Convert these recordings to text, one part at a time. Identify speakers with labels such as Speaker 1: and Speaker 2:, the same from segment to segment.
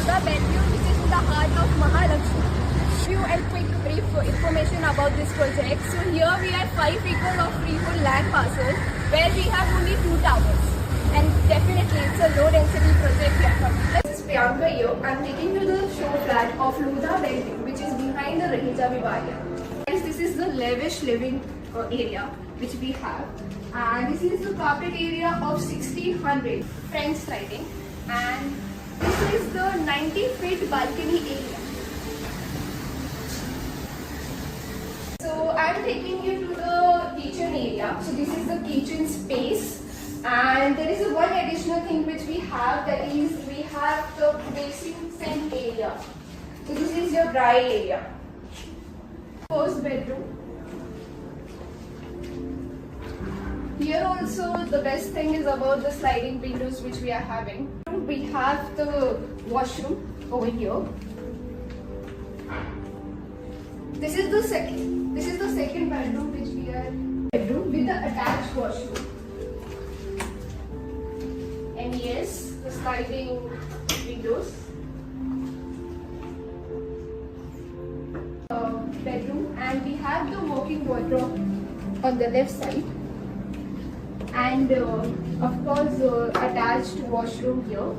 Speaker 1: Lodha Bellevue, which is in the heart of Mahalaxmi. Few and quick brief information about this project. So here we have 5 acres of freehold land parcel where we have only 2 towers. And definitely it's a low density project we are coming. This is Priyanka here. I'm taking you to the show flat of Lodha Bellevue, which is behind the Racecourse. Guys, this is the lavish living area which we have. And this is the carpet area of 1600 French sliding. And this is the 90-feet balcony area. So I'm taking you to the kitchen area. So this is the kitchen space. And there is one additional thing which we have, that is we have the basin sink area. So this is your dry area. First bedroom. Here also the best thing is about the sliding windows which we are having. We have the washroom over here. This is the second bedroom which we are bedroom with the attached washroom. And yes, the sliding windows. Bedroom, and we have the walk-in wardrobe on the left side. And of course attached washroom here.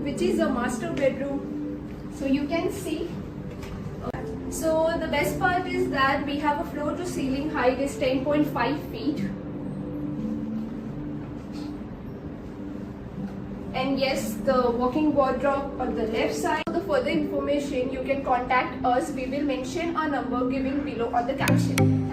Speaker 1: Which is a master bedroom. So you can see. So the best part is that we have a floor to ceiling height is 10.5 feet. And yes, the walk-in wardrobe on the left side. For the further information, you can contact us. We will mention our number given below on the caption.